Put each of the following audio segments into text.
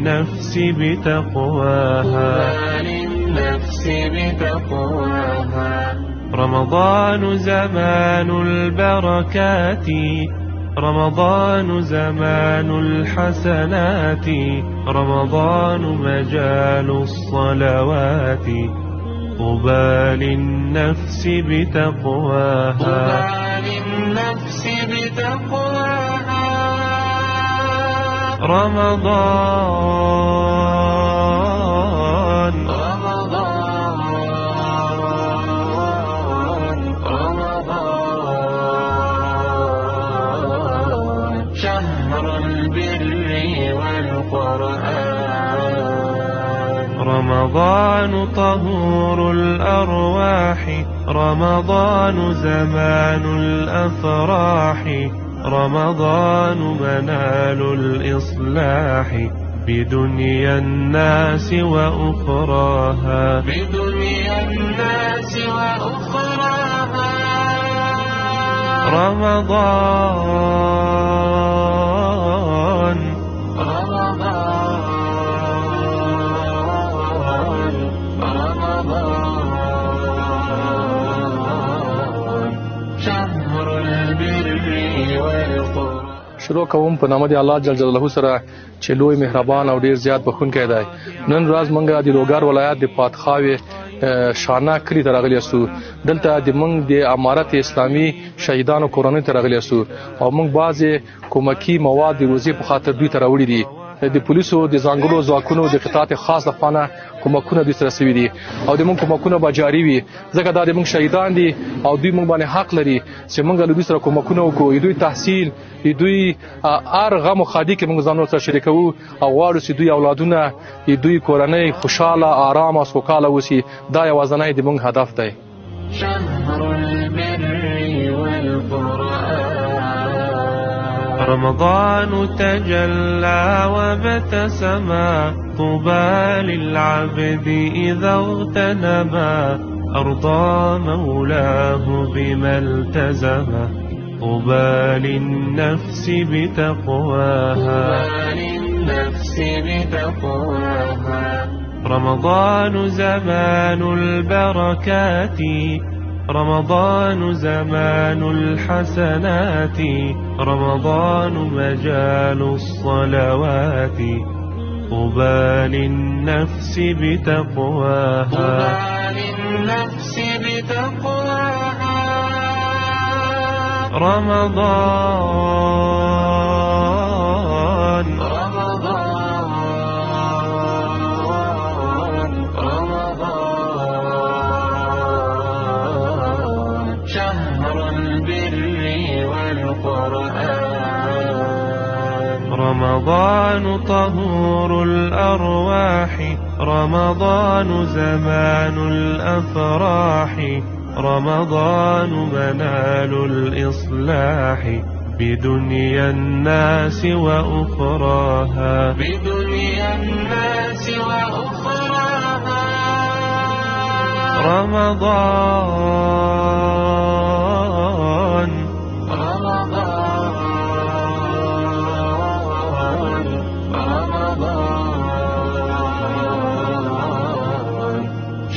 للنفس بتقواها رمضان زمان البركات رمضان زمان الحسنات رمضان مجال الصلوات طوبى للنفس بتقواها رمضان شهر البر والقرآن رمضان طهور الأرواح رمضان زمان الأفراح رمضان منال الإصلاح بدنيا الناس وأخراها رمضان شهر البر والقرآن. شروع کوم په نام دی الله جل جلاله سره چې لوی مهربان او ډیر زیات بخښونکی دی. نن ورځ موږ د لوګر ولایت د پاتخاوي شانه کلی ته راغلي یو. دلته د موږ د امارت اسلامي شهیدانو کورنۍ ته راغلي یو او موږ بعضې کومکی مواد د روزي په خاطر دوی ته راوړي دي. د پولیسو د ځانګړو ځواکونو د قطاعت خاص لخوا کومکونه دوی سره سوي دي او د موږ کومکونه به جاري وي ځکه دا د موږ شهیدان دي او دوی موږ باندې حق لري چې موږ له دوی سره کومکونه وکړو. دوی تحصیل دوی هر غم او ښادي کې موږ ځان سره شریکوو او غواړو چې دوی اولادونه دوی کورنۍ خوشحاله آرام او سوکاله اوسي. دا یوازینی د موږ هدف دی. رمضان تجلى وابتسما طوبى للعبد إذا اغتنما أرضى مولاه بما التزما طوبى للنفس بتقواها رمضان زمان البركات رمضان زمان الحسنات رمضان مجال الصلوات طوبى للنفس بتقواها رمضان رمضان طهور الأرواح رمضان زمان الأفراح رمضان منال الإصلاح بدنيا الناس وأخراها رمضان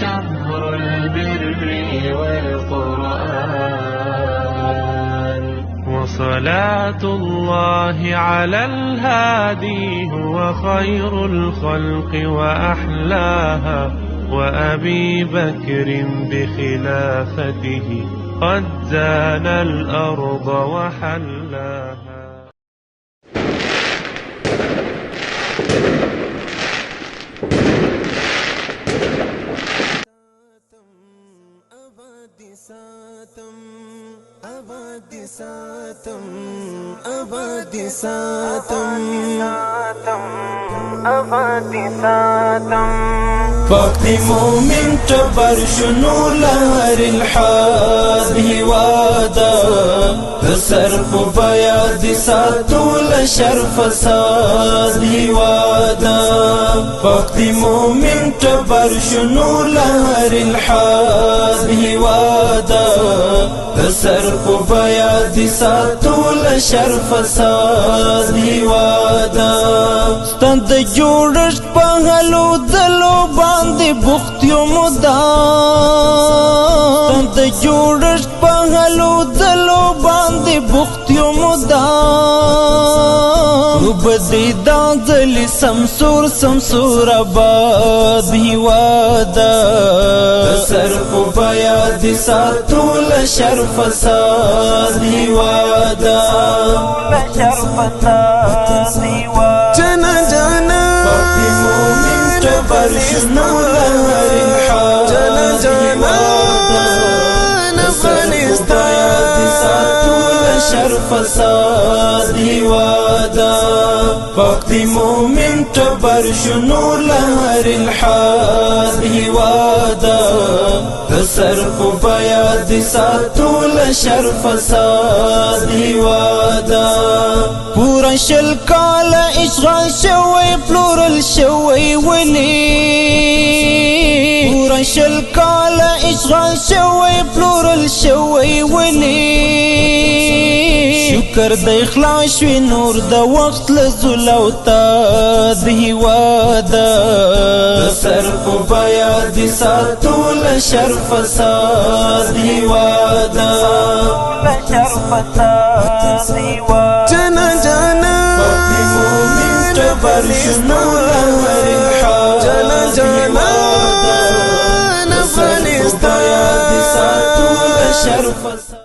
شهر البر والقرآن وصلاة الله على الهادي هو خير الخلق وأحلاها وأبي بكر بخلافته قد زان الأرض وحلاها. وقت مومن تبر شنو لهر الحاد هوادا بسرف بياد ساتو لشر فساد هوادا وقت مومن تبر شنو لهر الحاد هوادا سر په بیا دي ساتول شر فساد هیوادا ستند جوړښت په هلو دلو باندې بوخت یو مدام ستند جوړښت په هلو دلو باندې بوخت یو مدام وبدي دا ځلې سمسور آباد هیوادا سر په بیا دي ساتول شر فساد هیوادا جانا جانا باقي مؤمن جبر شنو لهر الحال جانا جانا شر فساد هیوادا وقت مومن تبر شنو لهر الحاد هیوادا سر په بیا دي ساتول شر فساد هیوادا پورا شل کال اشغال شوی پلورل شوی ولی پورا شل کال اشغال شوی پلورل شوی ولی شکر د اخلاص وی نور د وخت لزلو تا د هیوادا سر په بیا دي ساتول شر فساد هیوادا جانا جانا باقي مؤمن جبر شنو لهر الحال جانا جانا سر په بیا دي ساتول شر فساد